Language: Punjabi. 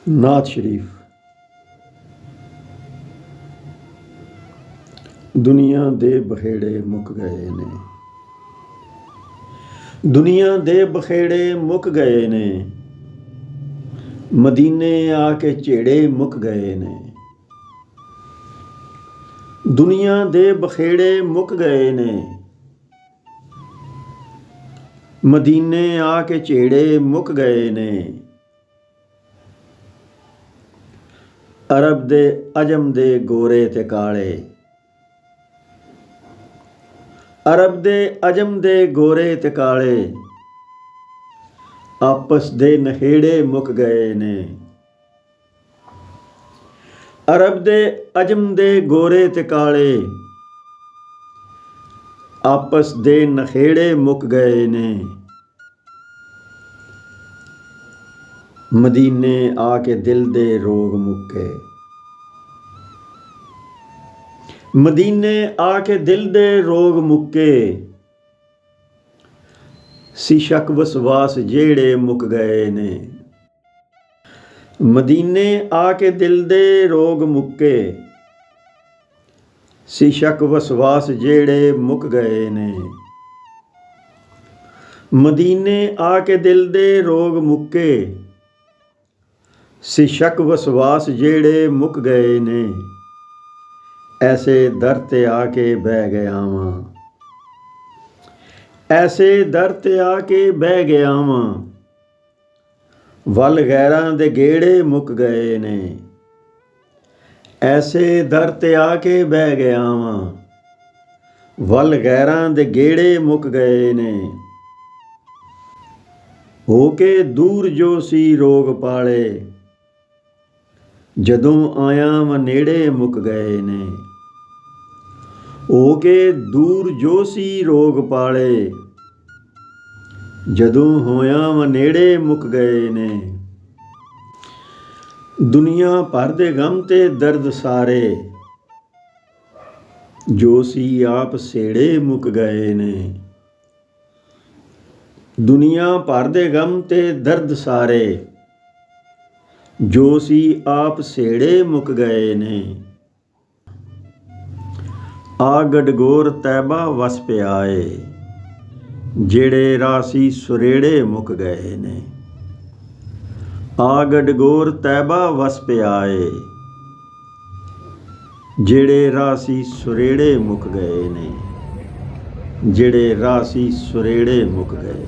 ਨਾਥ ਸ਼ਰੀਫ। ਦੁਨੀਆ ਦੇ ਬਖੇੜੇ ਮੁੱਕ ਗਏ ਨੇ, ਦੁਨੀਆ ਦੇ ਬਖੇੜੇ ਮੁੱਕ ਗਏ ਨੇ, ਮਦੀਨੇ ਆ ਕੇ ਝੇੜੇ ਮੁੱਕ ਗਏ ਨੇ। ਦੁਨੀਆ ਦੇ ਬਖੇੜੇ ਮੁੱਕ ਗਏ ਨੇ, ਮਦੀਨੇ ਆ ਕੇ ਝੇੜੇ ਮੁੱਕ ਗਏ ਨੇ। ਅਰਬ ਦੇ ਅਜਮ ਦੇ ਗੋਰੇ ਤੇ ਕਾਲੇ, ਅਰਬ ਦੇ ਅਜਮ ਦੇ ਗੋਰੇ ਤੇ ਕਾਲੇ, ਆਪਸ ਦੇ ਨਹੇੜੇ ਮੁੱਕ ਗਏ ਨੇ। ਅਰਬ ਦੇ ਅਜਮ ਦੇ ਗੋਰੇ ਤੇ ਕਾਲੇ, ਆਪਸ ਦੇ ਨਖੇੜੇ ਮੁੱਕ ਗਏ ਨੇ। ਮਦੀਨੇ ਆ ਕੇ ਦਿਲ ਦੇ ਰੋਗ ਮੁੱਕੇ, ਮਦੀਨੇ ਆ ਕੇ ਦਿਲ ਦੇ ਰੋਗ ਮੁੱਕੇ। ਸੀ ਸ਼ੱਕ ਵਸਵਾਸ ਜਿਹੜੇ ਮੁੱਕ ਗਏ ਨੇ। ਮਦੀਨੇ ਆ ਕੇ ਦਿਲ ਦੇ ਰੋਗ ਮੁੱਕੇ, ਸੀ ਸ਼ੱਕ ਵਸਵਾਸ ਜਿਹੜੇ ਮੁੱਕ ਗਏ ਨੇ। ਮਦੀਨੇ ਆ ਕੇ ਦਿਲ ਦੇ ਰੋਗ ਮੁੱਕੇ, ਸੀ ਸ਼ੱਕ ਵਸਵਾਸ ਜਿਹੜੇ ਮੁੱਕ ਗਏ ਨੇ। ਐਸੇ ਦਰ ਤੇ ਆ ਕੇ ਬਹਿ ਗਿਆ ਵਾਂ, ਐਸੇ ਦਰ ਤੇ ਆ ਕੇ ਬਹਿ ਗਿਆ ਵਾਂ, ਵੱਲ ਗੈਰਾਂ ਦੇ ਗੇੜੇ ਮੁੱਕ ਗਏ ਨੇ। ਐਸੇ ਦਰ ਤੇ ਆ ਕੇ ਬਹਿ ਗਿਆ ਵਾਂ, ਵੱਲ ਗੈਰਾਂ ਦੇ ਗੇੜੇ ਮੁੱਕ ਗਏ ਨੇ। ਹੋ ਕੇ ਦੂਰ ਜੋ ਸੀ ਰੋਗ ਪਾਲੇ, ਜਦੋਂ ਆਇਆ ਵਾਂ ਨੇੜੇ ਮੁੱਕ ਗਏ ਨੇ। ਹੋ ਕੇ ਦੂਰ ਜੋ ਸੀ ਰੋਗ ਪਾਲੇ, ਜਦੋਂ ਹੋਇਆ ਵਾਂ ਨੇੜੇ ਮੁੱਕ ਗਏ ਨੇ। ਦੁਨੀਆ ਭਰ ਦੇ ਗਮ ਤੇ ਦਰਦ ਸਾਰੇ, ਜੋ ਸੀ ਆਪ ਸੇੜੇ ਮੁੱਕ ਗਏ ਨੇ। ਦੁਨੀਆ ਭਰ ਦੇ ਗਮ ਤੇ ਦਰਦ ਸਾਰੇ, ਜੋ ਸੀ ਆਪ ਸੇੜੇ ਮੁੱਕ ਗਏ ਨੇ। ਆ ਗਡਗੋਰ ਤੈਬਾ ਵਸ ਪਿਆ ਏ, ਜਿਹੜੇ ਰਾਹ ਸੀ ਸੁਰੇੜੇ ਮੁੱਕ ਗਏ ਨੇ। ਆ ਗਡਗੋਰ ਤੈਬਾ ਵਸ ਪਿਆ ਏ, ਜਿਹੜੇ ਰਾਹ ਸੀ ਸੁਰੇੜੇ ਮੁੱਕ ਗਏ ਨੇ। ਜਿਹੜੇ ਰਾਹ ਸੀ ਸੁਰੇੜੇ ਮੁੱਕ ਗਏ।